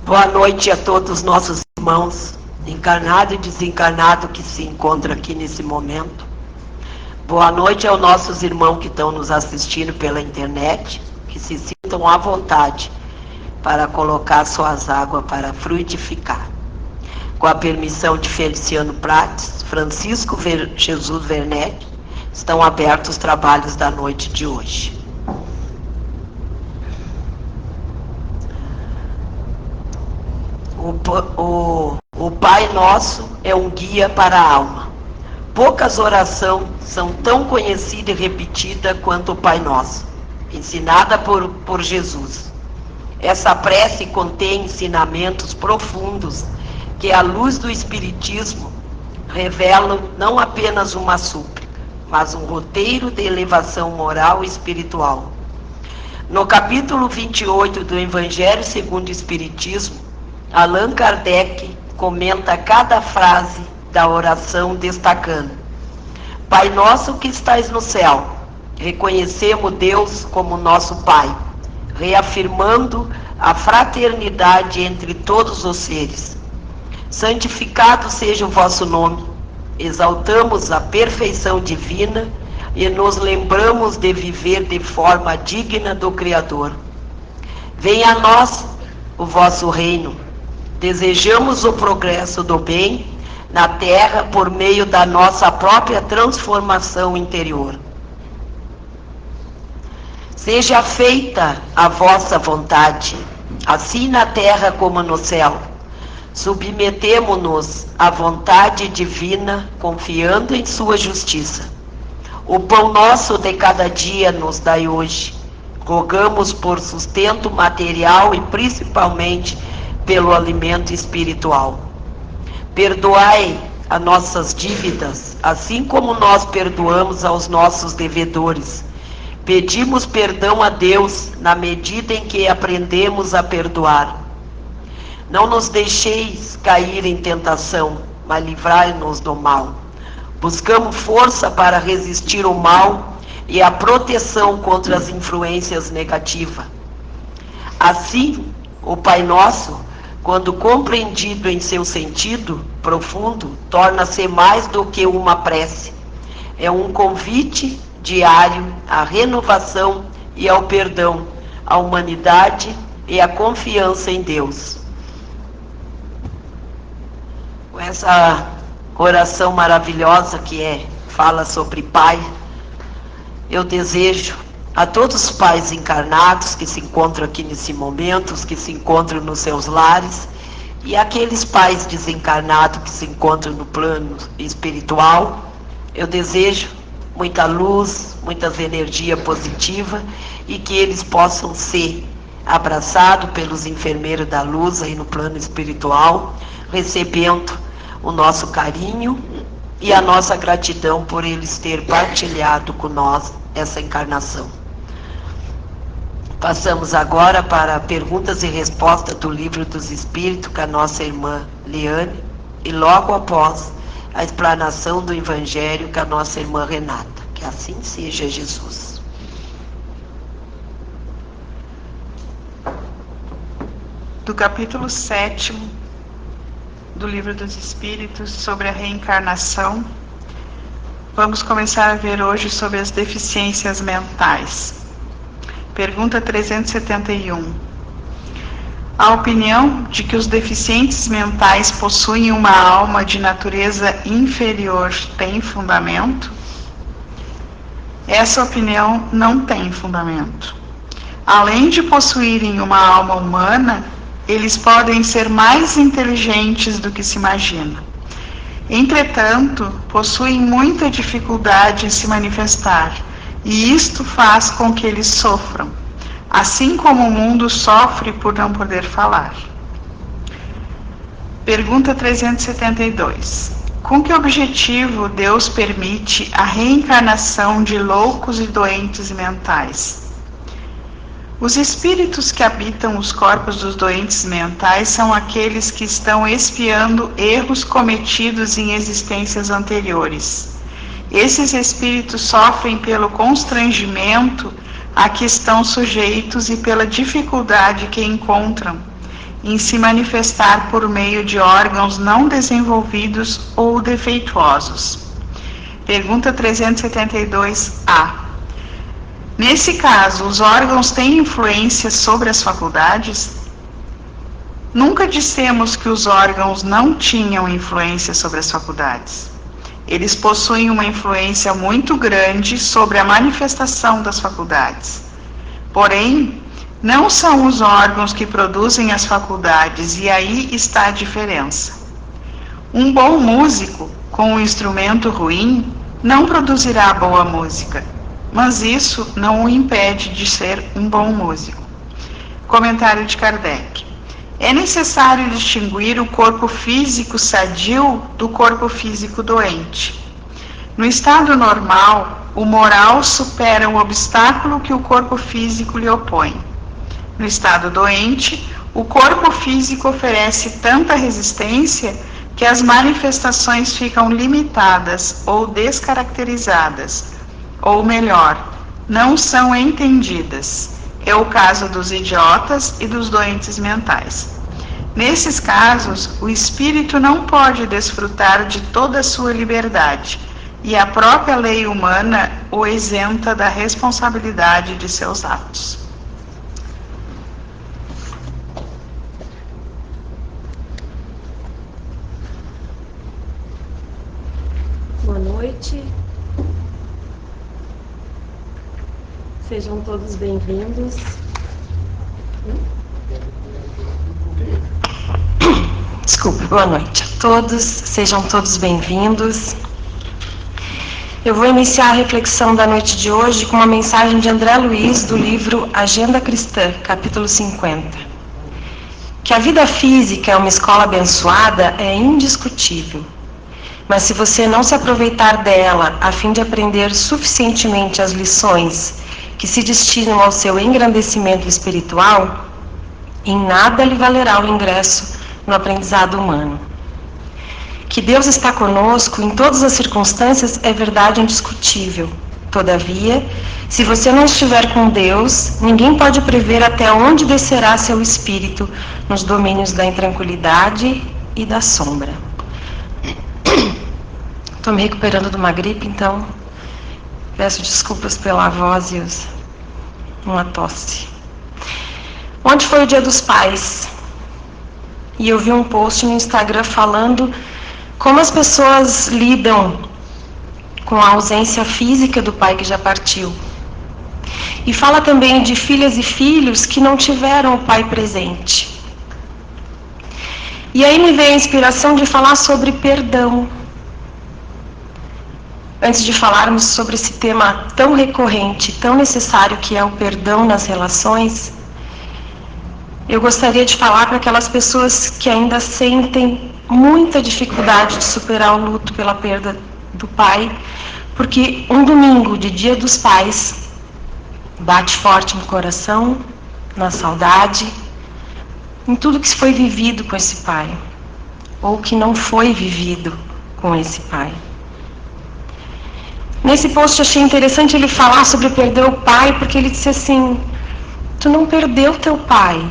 Boa noite a todos os nossos irmãos, encarnado e desencarnado, que se encontram aqui nesse momento. Boa noite aos nossos irmãos que estão nos assistindo pela internet, que se sintam à vontade para colocar suas águas para frutificar. Com a permissão de Feliciano Prates, Francisco Jesus Werneck, estão abertos os trabalhos da noite de hoje. O Pai Nosso é um guia para a alma. Poucas orações são tão conhecidas e repetidas quanto o Pai Nosso, ensinada por Jesus. Essa prece contém ensinamentos profundos que, à luz do Espiritismo, revelam não apenas uma súplica, mas um roteiro de elevação moral e espiritual. No capítulo 28 do Evangelho segundo o Espiritismo, Allan Kardec comenta cada frase da oração destacando: Pai nosso que estais no céu, reconhecemos Deus como nosso Pai, reafirmando a fraternidade entre todos os seres. Santificado seja o vosso nome, exaltamos a perfeição divina e nos lembramos de viver de forma digna do Criador. Venha a nós o vosso reino. Desejamos o progresso do bem na terra por meio da nossa própria transformação interior. Seja feita a vossa vontade, assim na terra como no céu. Submetemo-nos à vontade divina, confiando em sua justiça. O pão nosso de cada dia nos dai hoje. Rogamos por sustento material e principalmente pelo alimento espiritual. Perdoai as nossas dívidas, assim como nós perdoamos aos nossos devedores. Pedimos perdão a Deus na medida em que aprendemos a perdoar. Não nos deixeis cair em tentação, mas livrai-nos do mal. Buscamos força para resistir ao mal e a proteção contra as influências negativas. Assim, o Pai Nosso, quando compreendido em seu sentido profundo, torna-se mais do que uma prece. É um convite diário à renovação e ao perdão, à humanidade e à confiança em Deus. Com essa oração maravilhosa que fala sobre Pai, eu desejo a todos os pais encarnados que se encontram aqui nesse momento, os que se encontram nos seus lares, e aqueles pais desencarnados que se encontram no plano espiritual, eu desejo muita luz, muitas energias positivas, e que eles possam ser abraçados pelos enfermeiros da luz aí no plano espiritual, recebendo o nosso carinho e a nossa gratidão por eles terem partilhado com nós essa encarnação. Passamos agora para perguntas e respostas do Livro dos Espíritos com a nossa irmã Liane, e logo após a explanação do Evangelho com a nossa irmã Renata. Que assim seja, Jesus. Do capítulo 7 do Livro dos Espíritos, sobre a reencarnação, vamos começar a ver hoje sobre as deficiências mentais. Pergunta 371. A opinião de que os deficientes mentais possuem uma alma de natureza inferior tem fundamento? Essa opinião não tem fundamento. Além de possuírem uma alma humana, eles podem ser mais inteligentes do que se imagina. Entretanto, possuem muita dificuldade em se manifestar, e isto faz com que eles sofram, assim como o mundo sofre por não poder falar. Pergunta 372. Com que objetivo Deus permite a reencarnação de loucos e doentes mentais? Os espíritos que habitam os corpos dos doentes mentais são aqueles que estão expiando erros cometidos em existências anteriores. Esses espíritos sofrem pelo constrangimento a que estão sujeitos e pela dificuldade que encontram em se manifestar por meio de órgãos não desenvolvidos ou defeituosos. Pergunta 372A. Nesse caso, os órgãos têm influência sobre as faculdades? Nunca dissemos que os órgãos não tinham influência sobre as faculdades. Eles possuem uma influência muito grande sobre a manifestação das faculdades. Porém, não são os órgãos que produzem as faculdades, e aí está a diferença. Um bom músico com um instrumento ruim não produzirá boa música, mas isso não o impede de ser um bom músico. Comentário de Kardec. É necessário distinguir o corpo físico sadio do corpo físico doente. No estado normal, o moral supera o obstáculo que o corpo físico lhe opõe. No estado doente, o corpo físico oferece tanta resistência que as manifestações ficam limitadas ou descaracterizadas, ou melhor, não são entendidas. É o caso dos idiotas e dos doentes mentais. Nesses casos, o espírito não pode desfrutar de toda a sua liberdade, e a própria lei humana o isenta da responsabilidade de seus atos. Boa noite. Sejam todos bem-vindos. Desculpe, boa noite a todos, sejam todos bem-vindos. Eu vou iniciar a reflexão da noite de hoje com uma mensagem de André Luiz do livro Agenda Cristã, capítulo 50. Que a vida física é uma escola abençoada é indiscutível. Mas se você não se aproveitar dela a fim de aprender suficientemente as lições que se destinam ao seu engrandecimento espiritual, em nada lhe valerá o ingresso no aprendizado humano. Que Deus está conosco em todas as circunstâncias é verdade indiscutível. Todavia, se você não estiver com Deus, ninguém pode prever até onde descerá seu espírito nos domínios da intranquilidade e da sombra. Estou me recuperando de uma gripe, então peço desculpas pela voz e uma tosse. Ontem foi o Dia dos Pais e eu vi um post no Instagram falando como as pessoas lidam com a ausência física do pai que já partiu. E fala também de filhas e filhos que não tiveram o pai presente. E aí me veio a inspiração de falar sobre perdão. Antes de falarmos sobre esse tema tão recorrente, tão necessário que é o perdão nas relações, eu gostaria de falar para aquelas pessoas que ainda sentem muita dificuldade de superar o luto pela perda do pai, porque um domingo de Dia dos Pais bate forte no coração, na saudade, em tudo que foi vivido com esse pai, ou que não foi vivido com esse pai. Nesse post eu achei interessante ele falar sobre perder o pai, porque ele disse assim: tu não perdeu teu pai,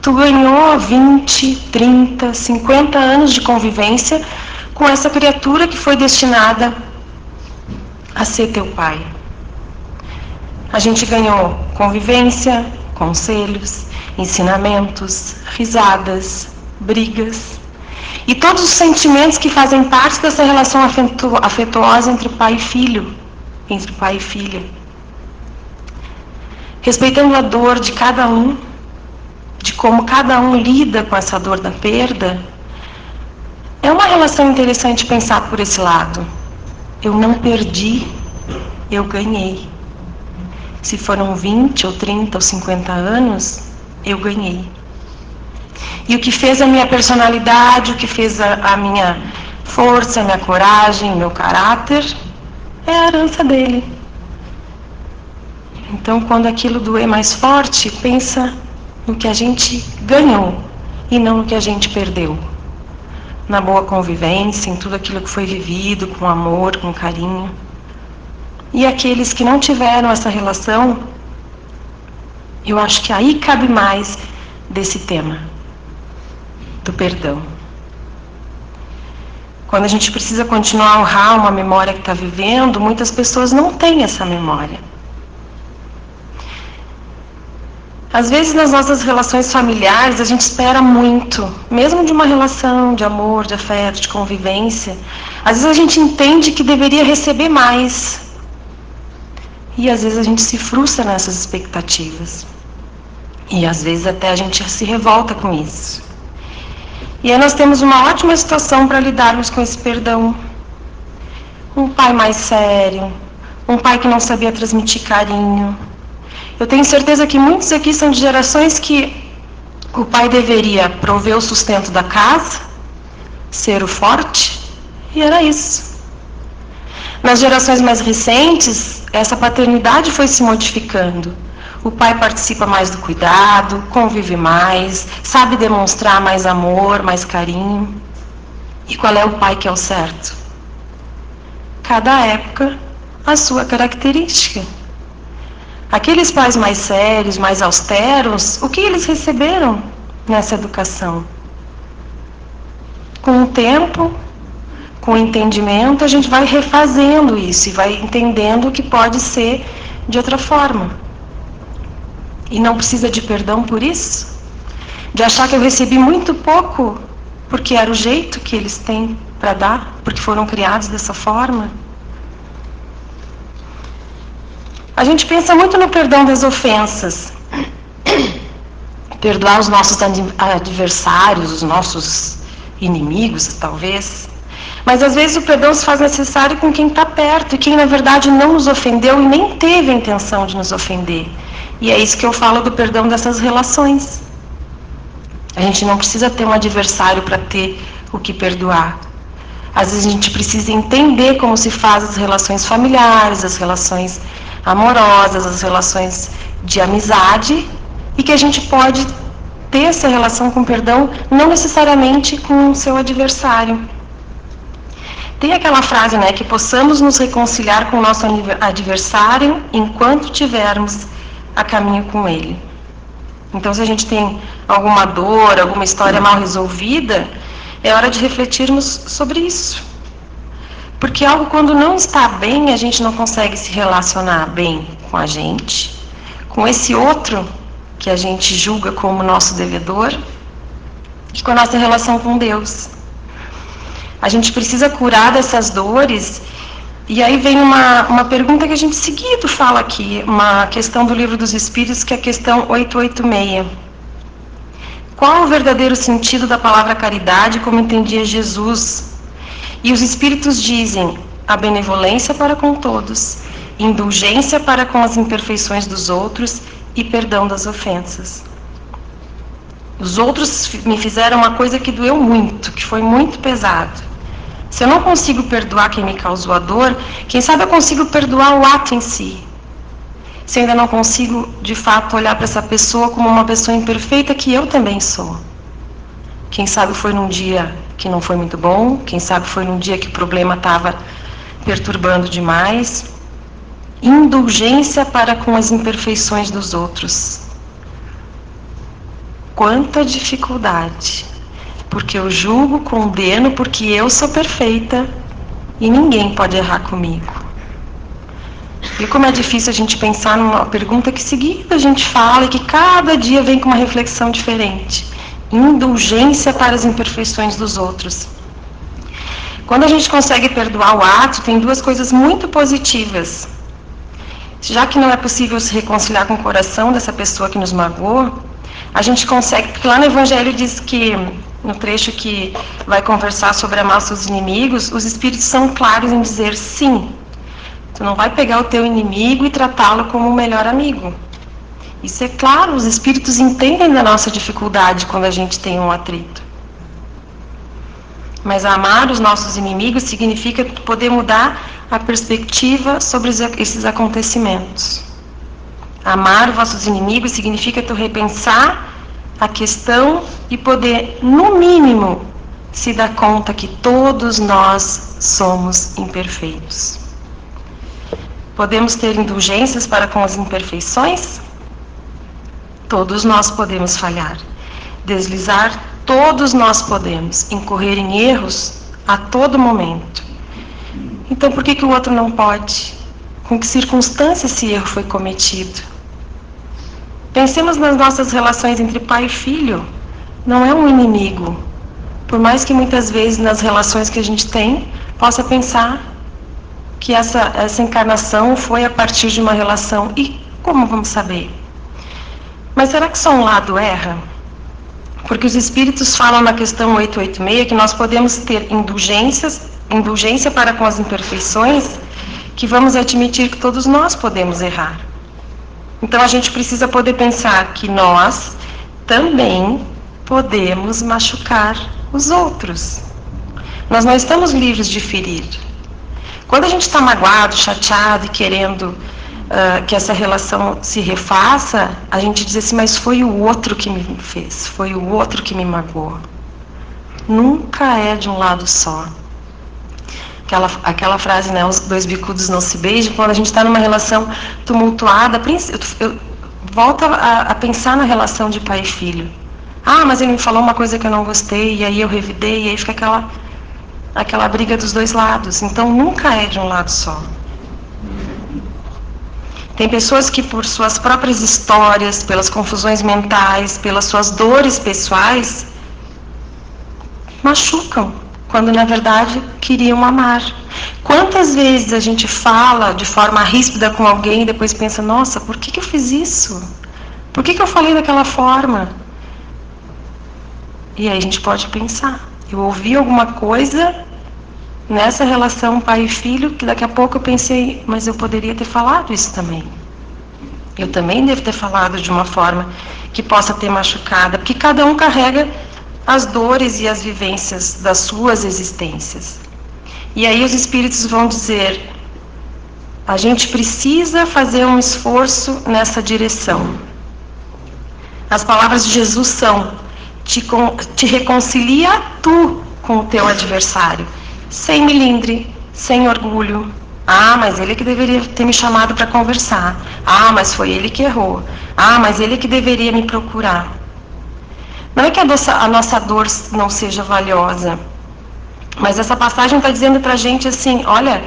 tu ganhou 20, 30, 50 anos de convivência com essa criatura que foi destinada a ser teu pai. A gente ganhou convivência, conselhos, ensinamentos, risadas, brigas e todos os sentimentos que fazem parte dessa relação afetuosa entre pai e filho, entre pai e filha. Respeitando a dor de cada um, de como cada um lida com essa dor da perda, é uma relação interessante pensar por esse lado. Eu não perdi, eu ganhei. Se foram 20 ou 30 ou 50 anos, eu ganhei. E o que fez a minha personalidade, o que fez a minha força, a minha coragem, o meu caráter, é a herança dele. Então, quando aquilo doer mais forte, pensa no que a gente ganhou e não no que a gente perdeu. Na boa convivência, em tudo aquilo que foi vivido, com amor, com carinho. E aqueles que não tiveram essa relação, eu acho que aí cabe mais desse tema. do perdão. Quando a gente precisa continuar a honrar uma memória que está vivendo, muitas pessoas não têm essa memória. Às vezes nas nossas relações familiares a gente espera muito, mesmo de uma relação de amor, de afeto, de convivência. Às vezes a gente entende que deveria receber mais. E às vezes a gente se frustra nessas expectativas. E às vezes até a gente se revolta com isso. E aí nós temos uma ótima situação para lidarmos com esse perdão. Um pai mais sério, um pai que não sabia transmitir carinho. Eu tenho certeza que muitos aqui são de gerações que o pai deveria prover o sustento da casa, ser o forte, e era isso. Nas gerações mais recentes, essa paternidade foi se modificando. O pai participa mais do cuidado, convive mais, sabe demonstrar mais amor, mais carinho. E qual é o pai que é o certo? Cada época, a sua característica. Aqueles pais mais sérios, mais austeros, o que eles receberam nessa educação? Com o tempo, com o entendimento, a gente vai refazendo isso e vai entendendo que pode ser de outra forma. E não precisa de perdão por isso? De achar que eu recebi muito pouco porque era o jeito que eles têm para dar, porque foram criados dessa forma? A gente pensa muito no perdão das ofensas. Perdoar os nossos adversários, os nossos inimigos, talvez. Mas às vezes o perdão se faz necessário com quem está perto e quem na verdade não nos ofendeu e nem teve a intenção de nos ofender. E é isso que eu falo do perdão dessas relações. A gente não precisa ter um adversário para ter o que perdoar. Às vezes a gente precisa entender como se faz as relações familiares, as relações amorosas, as relações de amizade, e que a gente pode ter essa relação com perdão não necessariamente com o seu adversário. Tem aquela frase, né, que possamos nos reconciliar com o nosso adversário enquanto tivermos a caminho com ele. Então, se a gente tem alguma dor, alguma história mal resolvida, é hora de refletirmos sobre isso. Porque algo quando não está bem, a gente não consegue se relacionar bem com a gente, com esse outro que a gente julga como nosso devedor, e com a nossa relação com Deus. A gente precisa curar dessas dores. E aí vem uma pergunta que a gente seguido fala aqui, uma questão do Livro dos Espíritos, que é a questão 886. Qual o verdadeiro sentido da palavra caridade como entendia Jesus? E os Espíritos dizem: a benevolência para com todos, indulgência para com as imperfeições dos outros e perdão das ofensas. Os outros me fizeram uma coisa que doeu muito, que foi muito pesado. Se eu não consigo perdoar quem me causou a dor, quem sabe eu consigo perdoar o ato em si. Se eu ainda não consigo, de fato, olhar para essa pessoa como uma pessoa imperfeita que eu também sou. Quem sabe foi num dia que não foi muito bom, quem sabe foi num dia que o problema estava perturbando demais. Indulgência para com as imperfeições dos outros. Quanta dificuldade! Porque eu julgo, condeno, porque eu sou perfeita e ninguém pode errar comigo. E como é difícil a gente pensar numa pergunta que seguida a gente fala e que cada dia vem com uma reflexão diferente. Indulgência para as imperfeições dos outros. Quando a gente consegue perdoar o ato, tem duas coisas muito positivas. Já que não é possível se reconciliar com o coração dessa pessoa que nos magoou, a gente consegue, porque lá no Evangelho diz que, no trecho que vai conversar sobre amar os seus inimigos, os Espíritos são claros em dizer sim. Tu não vai pegar o teu inimigo e tratá-lo como o melhor amigo. Isso é claro, os Espíritos entendem da nossa dificuldade quando a gente tem um atrito. Mas amar os nossos inimigos significa poder mudar a perspectiva sobre esses acontecimentos. Amar vossos inimigos significa tu repensar a questão e poder, no mínimo, se dar conta que todos nós somos imperfeitos. Podemos ter indulgências para com as imperfeições? Todos nós podemos falhar, deslizar Todos nós podemos incorrer em erros a todo momento. Então por que o outro não pode? Com que circunstância esse erro foi cometido? Pensemos nas nossas relações entre pai e filho. Não é um inimigo. Por mais que muitas vezes nas relações que a gente tem, possa pensar que essa encarnação foi a partir de uma relação. E como vamos saber? Mas será que só um lado erra? Porque os espíritos falam na questão 886 que nós podemos ter indulgência para com as imperfeições, que vamos admitir que todos nós podemos errar. Então a gente precisa poder pensar que nós também podemos machucar os outros. Nós não estamos livres de ferir. Quando a gente está magoado, chateado e querendo que essa relação se refaça, a gente diz assim, mas foi o outro que me fez, foi o outro que me magoou. Nunca é de um lado só. Aquela frase, né, os dois bicudos não se beijam, quando a gente está numa relação tumultuada, eu volto a pensar na relação de pai e filho. Ah, mas ele me falou uma coisa que eu não gostei, e aí eu revidei, e aí fica aquela briga dos dois lados. Então nunca é de um lado só. Tem pessoas que por suas próprias histórias, pelas confusões mentais, pelas suas dores pessoais, machucam, quando na verdade queriam amar. Quantas vezes a gente fala de forma ríspida com alguém e depois pensa, nossa, por que eu fiz isso? Por que eu falei daquela forma? E aí a gente pode pensar, eu ouvi alguma coisa nessa relação pai e filho, que daqui a pouco eu pensei, mas eu poderia ter falado isso também. Eu também devo ter falado de uma forma que possa ter machucado, porque cada um carrega as dores e as vivências das suas existências. E aí os espíritos vão dizer, a gente precisa fazer um esforço nessa direção. As palavras de Jesus são, te reconcilia tu com o teu adversário, sem melindre, sem orgulho. Ah, mas ele que deveria ter me chamado para conversar. Ah, mas foi ele que errou. Ah, mas ele que deveria me procurar. Não é que a nossa dor não seja valiosa, mas essa passagem está dizendo para a gente assim, olha,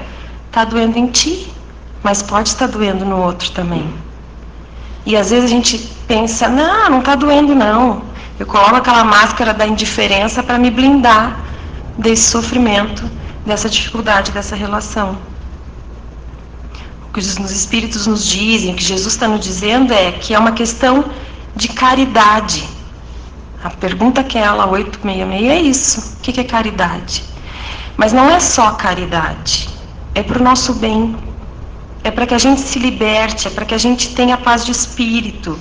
está doendo em ti, mas pode estar doendo no outro também. E às vezes a gente pensa, não está doendo não. Eu coloco aquela máscara da indiferença para me blindar desse sofrimento, dessa dificuldade, dessa relação. O que os espíritos nos dizem, o que Jesus está nos dizendo é que é uma questão de caridade. A pergunta que é ela 866 é isso. O que é caridade? Mas não é só caridade. É para o nosso bem. É para que a gente se liberte, é para que a gente tenha paz de espírito.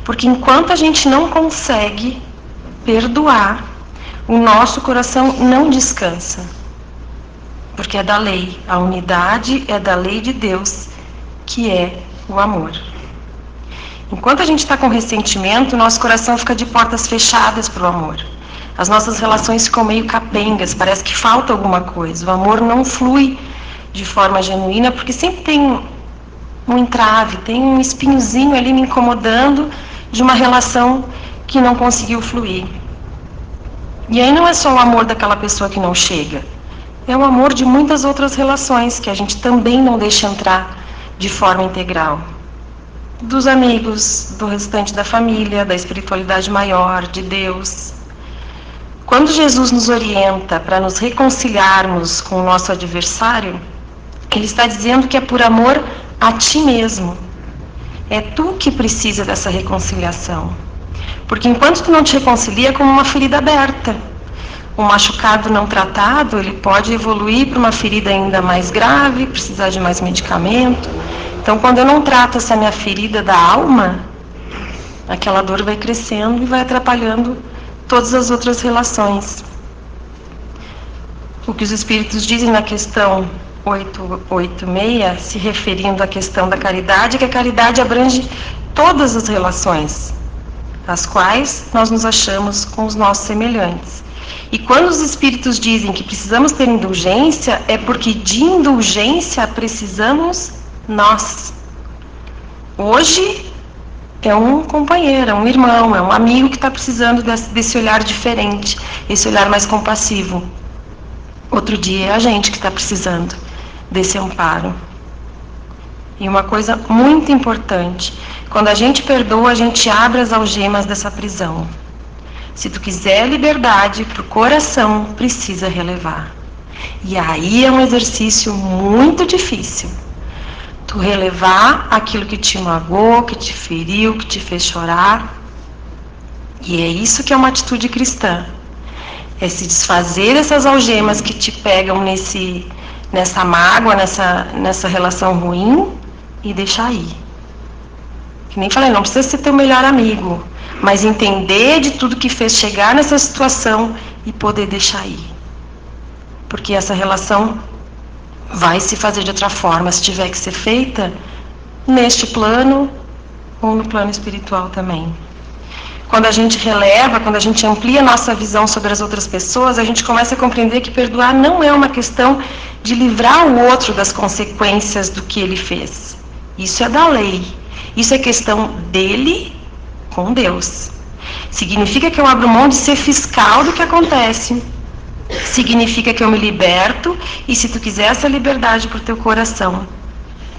Porque enquanto a gente não consegue perdoar, o nosso coração não descansa. Porque é da lei. A unidade é da lei de Deus, que é o amor. Enquanto a gente está com ressentimento, o nosso coração fica de portas fechadas para o amor. As nossas relações ficam meio capengas, parece que falta alguma coisa. O amor não flui de forma genuína, porque sempre tem um entrave, tem um espinhozinho ali me incomodando de uma relação que não conseguiu fluir. E aí não é só o amor daquela pessoa que não chega, é o amor de muitas outras relações que a gente também não deixa entrar de forma integral. Dos amigos, do restante da família, da espiritualidade maior, de Deus. Quando Jesus nos orienta para nos reconciliarmos com o nosso adversário, ele está dizendo que é por amor a ti mesmo. É tu que precisa dessa reconciliação. Porque enquanto tu não te reconcilia, é como uma ferida aberta. Um machucado não tratado, ele pode evoluir para uma ferida ainda mais grave, precisar de mais medicamento. Então, quando eu não trato essa minha ferida da alma, aquela dor vai crescendo e vai atrapalhando todas as outras relações. O que os espíritos dizem na questão 886, se referindo à questão da caridade, é que a caridade abrange todas as relações, as quais nós nos achamos com os nossos semelhantes. E quando os espíritos dizem que precisamos ter indulgência, é porque de indulgência precisamos nós. Hoje, é um companheiro, é um irmão, é um amigo que está precisando desse olhar diferente, esse olhar mais compassivo. Outro dia é a gente que está precisando desse amparo. E uma coisa muito importante, quando a gente perdoa, a gente abre as algemas dessa prisão. Se tu quiser liberdade para o coração, precisa relevar. E aí é um exercício muito difícil. Tu relevar aquilo que te magoou, que te feriu, que te fez chorar. E é isso que é uma atitude cristã. É se desfazer dessas algemas que te pegam nessa mágoa, nessa relação ruim e deixar ir. Que nem falei, não precisa ser teu melhor amigo, mas entender de tudo que fez chegar nessa situação e poder deixar ir. Porque essa relação vai se fazer de outra forma, se tiver que ser feita neste plano ou no plano espiritual também. Quando a gente releva, quando a gente amplia a nossa visão sobre as outras pessoas, a gente começa a compreender que perdoar não é uma questão de livrar o outro das consequências do que ele fez. Isso é da lei. Isso é questão dele com Deus. Significa que eu abro mão de ser fiscal do que acontece. Significa que eu me liberto e se tu quiser essa liberdade para o teu coração,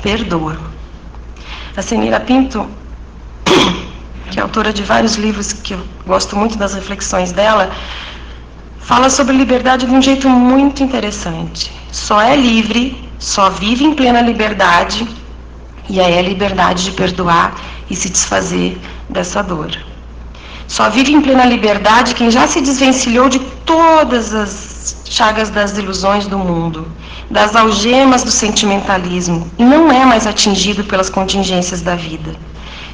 perdoa. A Senira Pinto, que é autora de vários livros que eu gosto muito das reflexões dela, fala sobre liberdade de um jeito muito interessante. Só é livre, só vive em plena liberdade, e aí é a liberdade de perdoar e se desfazer dessa dor. Só vive em plena liberdade quem já se desvencilhou de todas as chagas das ilusões do mundo, das algemas do sentimentalismo, e não é mais atingido pelas contingências da vida.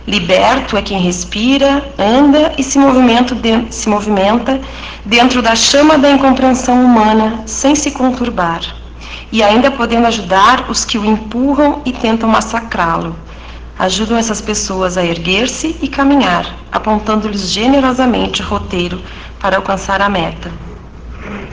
Liberto é quem respira, anda e se movimenta dentro da chama da incompreensão humana, sem se conturbar, e ainda podendo ajudar os que o empurram e tentam massacrá-lo. Ajudam essas pessoas a erguer-se e caminhar, apontando-lhes generosamente o roteiro para alcançar a meta.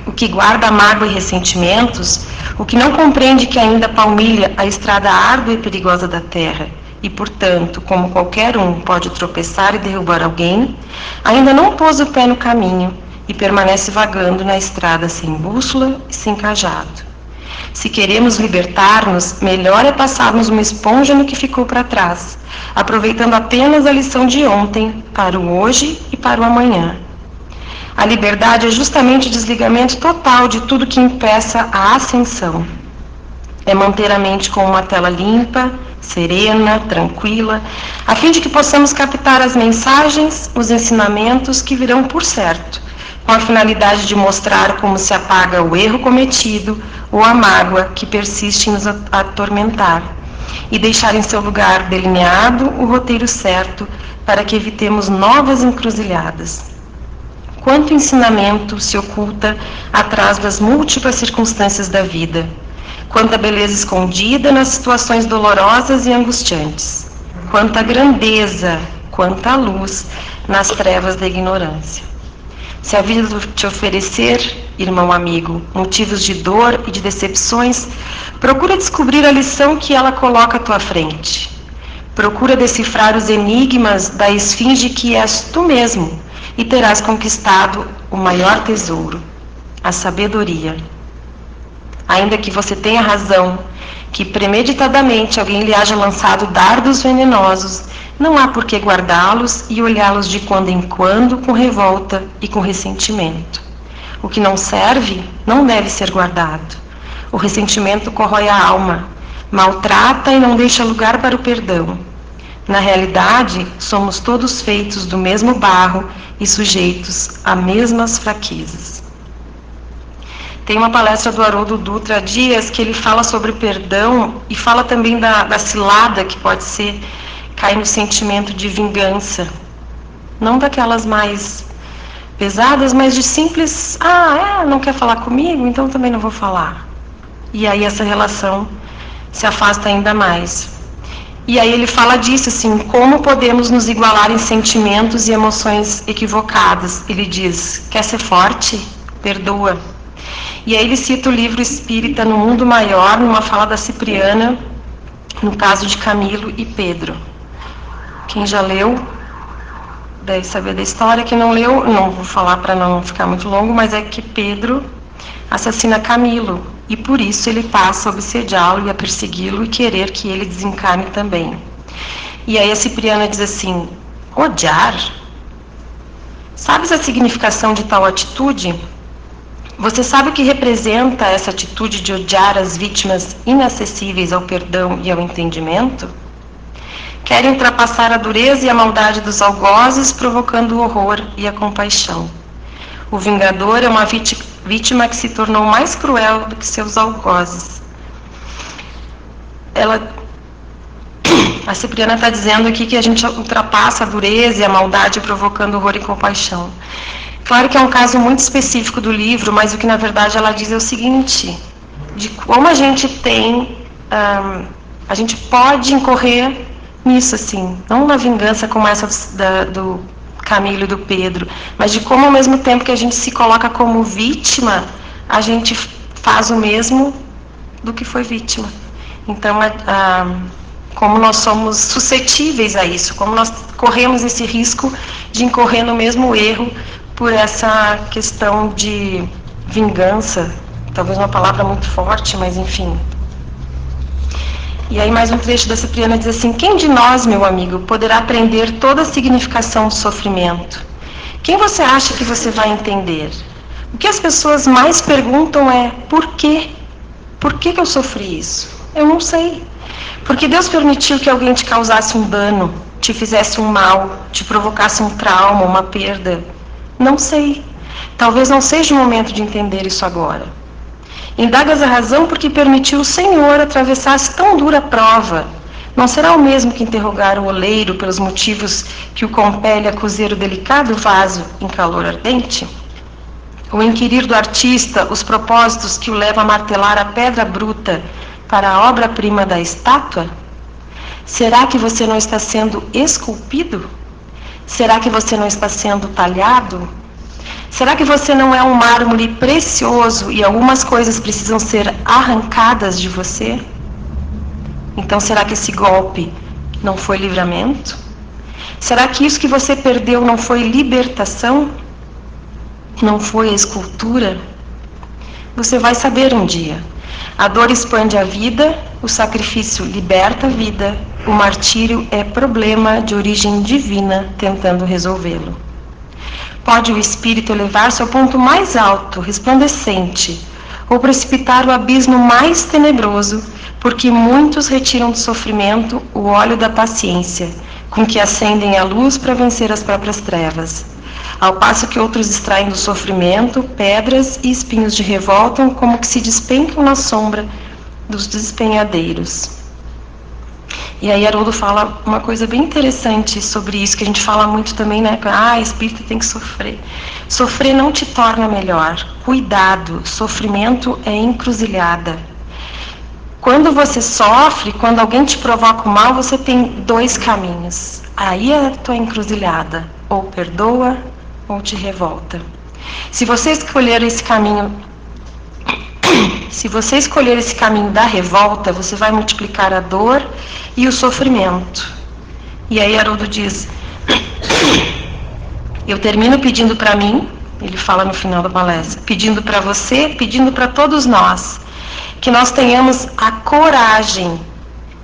O que guarda mágoa e ressentimentos, o que não compreende que ainda palmilha a estrada árdua e perigosa da terra, e, portanto, como qualquer um pode tropeçar e derrubar alguém, ainda não pôs o pé no caminho e permanece vagando na estrada sem bússola e sem cajado. Se queremos libertar-nos, melhor é passarmos uma esponja no que ficou para trás, aproveitando apenas a lição de ontem para o hoje e para o amanhã. A liberdade é justamente o desligamento total de tudo que impeça a ascensão. É manter a mente com uma tela limpa, serena, tranquila, a fim de que possamos captar as mensagens, os ensinamentos que virão por certo, com a finalidade de mostrar como se apaga o erro cometido ou a mágoa que persiste em nos atormentar, e deixar em seu lugar delineado o roteiro certo para que evitemos novas encruzilhadas. Quanto ensinamento se oculta atrás das múltiplas circunstâncias da vida, quanta beleza escondida nas situações dolorosas e angustiantes, quanta grandeza, quanta luz nas trevas da ignorância. Se a vida te oferecer, irmão amigo, motivos de dor e de decepções, procura descobrir a lição que ela coloca à tua frente. Procura decifrar os enigmas da esfinge que és tu mesmo e terás conquistado o maior tesouro, a sabedoria. Ainda que você tenha razão, que premeditadamente alguém lhe haja lançado dardos venenosos, não há por que guardá-los e olhá-los de quando em quando com revolta e com ressentimento. O que não serve não deve ser guardado. O ressentimento corrói a alma, maltrata e não deixa lugar para o perdão. Na realidade, somos todos feitos do mesmo barro e sujeitos a mesmas fraquezas. Tem uma palestra do Haroldo Dutra Dias que ele fala sobre perdão e fala também da cilada que pode ser cair no sentimento de vingança. Não daquelas mais pesadas, mas de simples, não quer falar comigo, então também não vou falar. E aí essa relação se afasta ainda mais. E aí ele fala disso, assim, como podemos nos igualar em sentimentos e emoções equivocadas. Ele diz, quer ser forte? Perdoa. E aí ele cita o livro Espírita no Mundo Maior, numa fala da Cipriana, no caso de Camilo e Pedro. Quem já leu deve saber da história. Quem não leu, não vou falar para não ficar muito longo, mas é que Pedro assassina Camilo, e por isso ele passa a obsediá-lo e a persegui-lo e querer que ele desencarne também. E aí a Cipriana diz assim: odiar? Sabes a significação de tal atitude? Você sabe o que representa essa atitude de odiar as vítimas inacessíveis ao perdão e ao entendimento? Querem ultrapassar a dureza e a maldade dos algozes, provocando o horror e a compaixão. O vingador é uma vítima que se tornou mais cruel do que seus algozes. A Cipriana está dizendo aqui que a gente ultrapassa a dureza e a maldade, provocando horror e compaixão. Claro que é um caso muito específico do livro, mas o que na verdade ela diz é o seguinte: de como a gente tem, a gente pode incorrer nisso, assim, não na vingança como essa do Camilo e do Pedro, mas de como ao mesmo tempo que a gente se coloca como vítima, a gente faz o mesmo do que foi vítima. Então, como nós somos suscetíveis a isso, como nós corremos esse risco de incorrer no mesmo erro por essa questão de vingança, talvez uma palavra muito forte, mas enfim. E aí mais um trecho da Cipriana diz assim: quem de nós, meu amigo, poderá aprender toda a significação do sofrimento? Quem você acha que você vai entender? O que as pessoas mais perguntam é: por quê? Por que eu sofri isso? Eu não sei. Porque Deus permitiu que alguém te causasse um dano, te fizesse um mal, te provocasse um trauma, uma perda? Não sei. Talvez não seja o momento de entender isso agora. Indagas a razão porque permitiu o Senhor atravessasse tão dura prova. Não será o mesmo que interrogar o oleiro pelos motivos que o compele a cozer o delicado vaso em calor ardente? Ou inquirir do artista os propósitos que o levam a martelar a pedra bruta para a obra-prima da estátua? Será que você não está sendo esculpido? Será que você não está sendo talhado? Será que você não é um mármore precioso e algumas coisas precisam ser arrancadas de você? Então será que esse golpe não foi livramento? Será que isso que você perdeu não foi libertação? Não foi a escultura? Você vai saber um dia. A dor expande a vida, o sacrifício liberta a vida, o martírio é problema de origem divina tentando resolvê-lo. Pode o espírito elevar-se ao ponto mais alto, resplandecente, ou precipitar o abismo mais tenebroso, porque muitos retiram do sofrimento o óleo da paciência, com que acendem a luz para vencer as próprias trevas, ao passo que outros extraem do sofrimento pedras e espinhos de revolta, como que se despencam na sombra dos despenhadeiros. E aí Haroldo fala uma coisa bem interessante sobre isso, que a gente fala muito também, né? Espírito tem que sofrer. Sofrer não te torna melhor. Cuidado, sofrimento é encruzilhada. Quando você sofre, quando alguém te provoca o mal, você tem dois caminhos. Aí é a tua encruzilhada. Ou perdoa, ou te revolta. Se você escolher esse caminho da revolta, você vai multiplicar a dor e o sofrimento. E aí Haroldo diz: eu termino pedindo para mim, ele fala no final da palestra, pedindo para você, pedindo para todos nós, que nós tenhamos a coragem,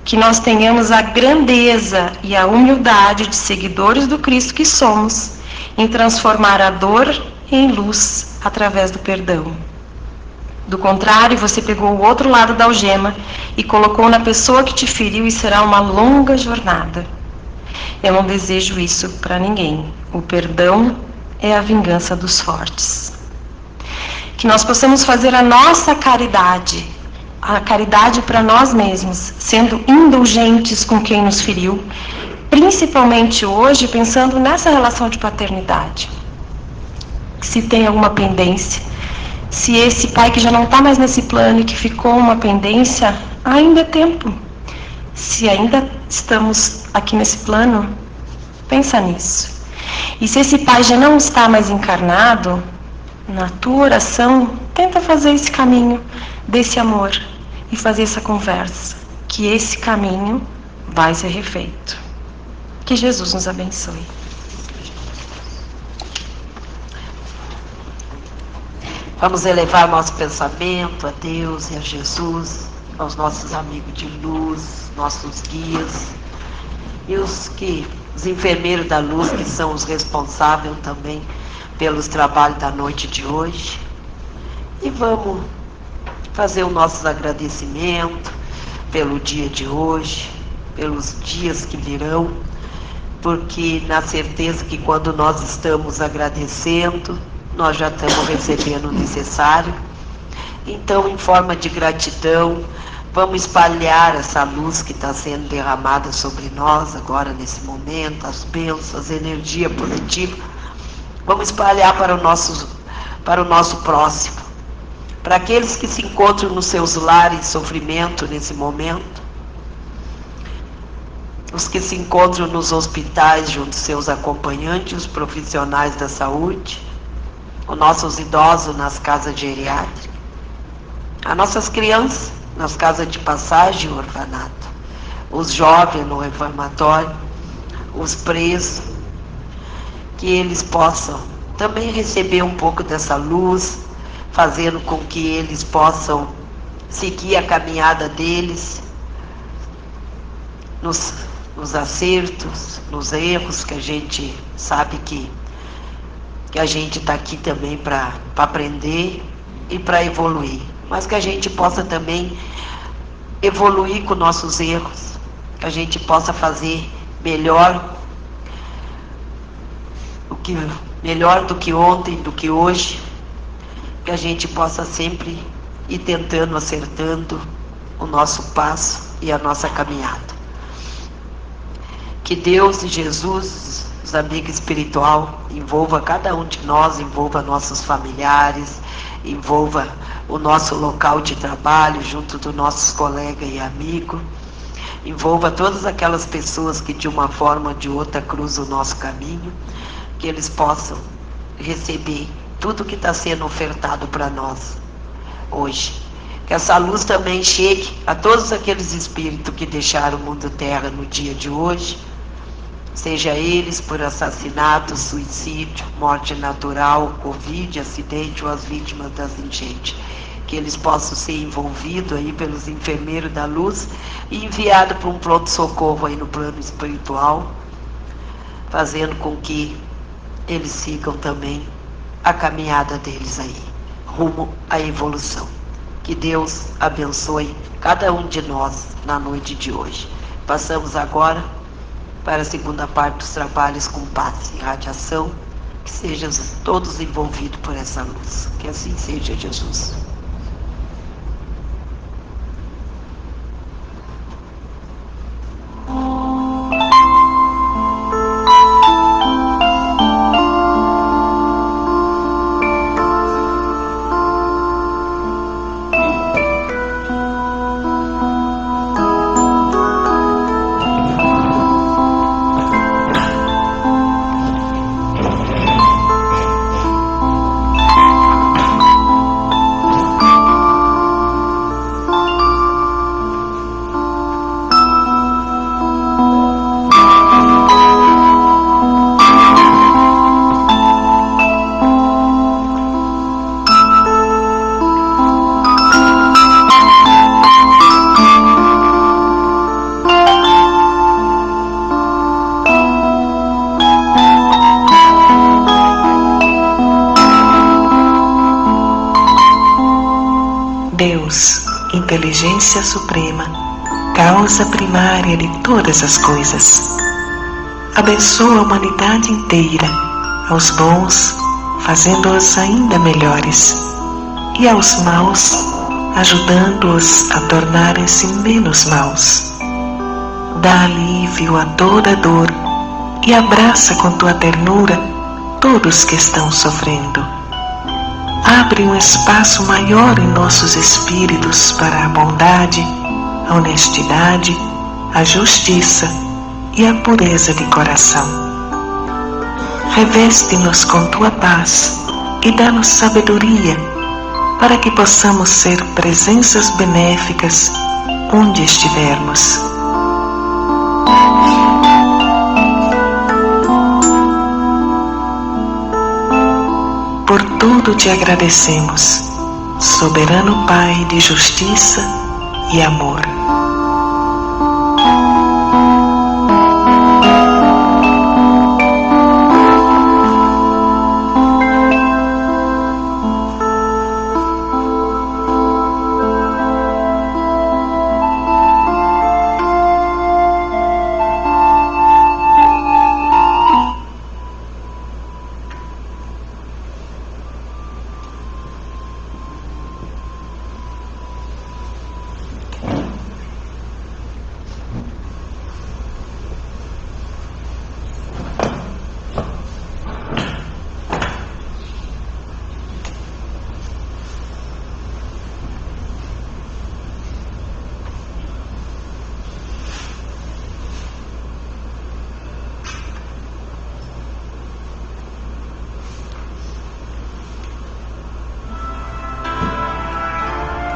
que nós tenhamos a grandeza e a humildade de seguidores do Cristo que somos, em transformar a dor em luz através do perdão. Do contrário, você pegou o outro lado da algema e colocou na pessoa que te feriu e será uma longa jornada. Eu não desejo isso para ninguém. O perdão é a vingança dos fortes. Que nós possamos fazer a nossa caridade, a caridade para nós mesmos, sendo indulgentes com quem nos feriu, principalmente hoje pensando nessa relação de paternidade. Se tem alguma pendência, se esse pai que já não está mais nesse plano e que ficou uma pendência, ainda é tempo. Se ainda estamos aqui nesse plano, pensa nisso. E se esse pai já não está mais encarnado, na tua oração, tenta fazer esse caminho desse amor e fazer essa conversa, que esse caminho vai ser refeito. Que Jesus nos abençoe. Vamos elevar nosso pensamento a Deus e a Jesus, aos nossos amigos de luz, nossos guias, e os enfermeiros da luz, que são os responsáveis também pelos trabalhos da noite de hoje. E vamos fazer os nossos agradecimentos pelo dia de hoje, pelos dias que virão, porque na certeza que quando nós estamos agradecendo, nós já estamos recebendo o necessário. Então, em forma de gratidão, vamos espalhar essa luz que está sendo derramada sobre nós agora nesse momento, as bênçãos, a energia positiva. Vamos espalhar para o nosso próximo, para aqueles que se encontram nos seus lares em sofrimento nesse momento, os que se encontram nos hospitais junto aos seus acompanhantes, os profissionais da saúde, os nossos idosos nas casas geriátricas, as nossas crianças nas casas de passagem e orfanato, os jovens no reformatório, os presos, que eles possam também receber um pouco dessa luz, fazendo com que eles possam seguir a caminhada deles, nos acertos, nos erros, que a gente sabe que a gente está aqui também para aprender e para evoluir, mas que a gente possa também evoluir com nossos erros, que a gente possa fazer melhor do que ontem, do que hoje, que a gente possa sempre ir tentando, acertando o nosso passo e a nossa caminhada. Que Deus e Jesus, os amigos espiritual, envolva cada um de nós, envolva nossos familiares, envolva o nosso local de trabalho junto dos nossos colegas e amigos, envolva todas aquelas pessoas que de uma forma ou de outra cruzam o nosso caminho, que eles possam receber tudo que está sendo ofertado para nós hoje. Que essa luz também chegue a todos aqueles espíritos que deixaram o mundo terra no dia de hoje, seja eles por assassinato, suicídio, morte natural, Covid, acidente ou as vítimas das enchentes. Que eles possam ser envolvidos aí pelos enfermeiros da luz e enviados para um pronto-socorro aí no plano espiritual, fazendo com que eles sigam também a caminhada deles aí, rumo à evolução. Que Deus abençoe cada um de nós na noite de hoje. Passamos agora para a segunda parte dos trabalhos com passe e radiação, que sejam todos envolvidos por essa luz. Que assim seja, Jesus. Deus, inteligência suprema, causa primária de todas as coisas, abençoa a humanidade inteira, aos bons, fazendo-os ainda melhores, e aos maus, ajudando-os a tornarem-se menos maus. Dá alívio a toda dor e abraça com tua ternura todos que estão sofrendo. Abre um espaço maior em nossos espíritos para a bondade, a honestidade, a justiça e a pureza de coração. Reveste-nos com tua paz e dá-nos sabedoria para que possamos ser presenças benéficas onde estivermos. tudo te agradecemos, soberano Pai de justiça e amor.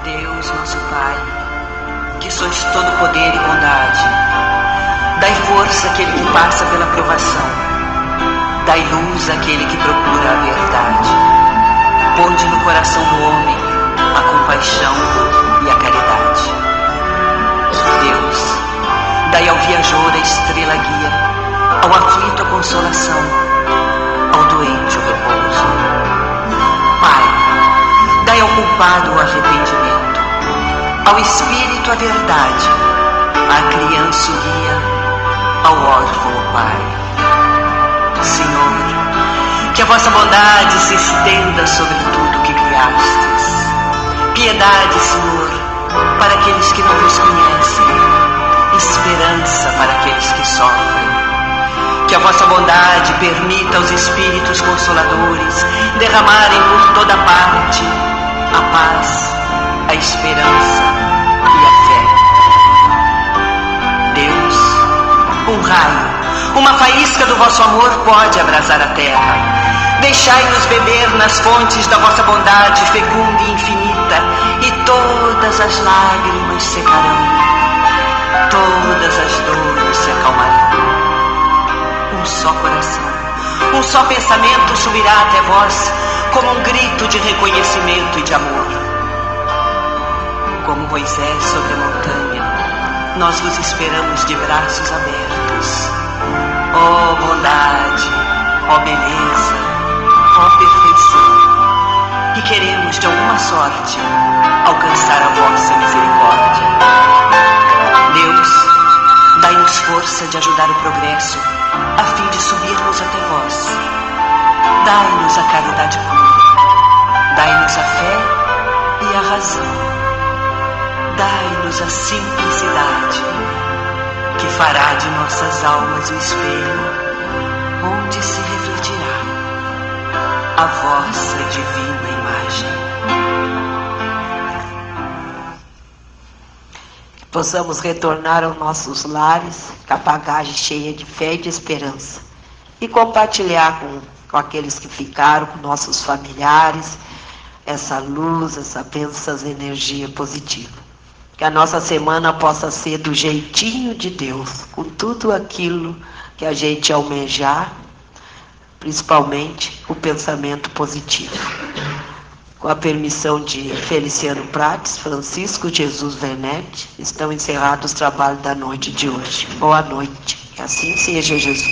Deus, nosso Pai, que sois todo poder e bondade, dai força àquele que passa pela provação, dai luz àquele que procura a verdade, ponde no coração do homem a compaixão e a caridade. Deus, dai ao viajor a estrela guia, ao aflito a consolação, ao doente o repouso. Pai, dai ao culpado o arrependimento, ao espírito a verdade, à criança o guia, ao órfão o pai. Senhor, que a vossa bondade se estenda sobre tudo que criastes. Piedade, Senhor, para aqueles que não vos conhecem, esperança para aqueles que sofrem. Que a vossa bondade permita aos espíritos consoladores derramarem por toda parte a paz, a esperança e a fé. Deus, um raio, uma faísca do vosso amor pode abrasar a terra. Deixai-nos beber nas fontes da vossa bondade fecunda e infinita, e todas as lágrimas secarão, todas as dores se acalmarão. Um só coração, um só pensamento subirá até vós, como um grito de reconhecimento e de amor. Como Moisés sobre a montanha, nós vos esperamos de braços abertos. Ó bondade, ó beleza, ó perfeição, e queremos de alguma sorte alcançar a vossa misericórdia. Deus, dai-nos força de ajudar o progresso, a fim de subirmos até vós. Dai-nos a caridade pura, dai-nos a fé e a razão. Dai-nos a simplicidade, que fará de nossas almas o espelho, onde se refletirá a vossa divina imagem. Que possamos retornar aos nossos lares com a bagagem cheia de fé e de esperança, e compartilhar com aqueles que ficaram, com nossos familiares, essa luz, essa bênção, essa energia positiva. Que a nossa semana possa ser do jeitinho de Deus, com tudo aquilo que a gente almejar, principalmente o pensamento positivo. Com a permissão de Feliciano Prates, Francisco Jesus Vernetti, estão encerrados os trabalhos da noite de hoje. Boa noite. Que assim seja, Jesus.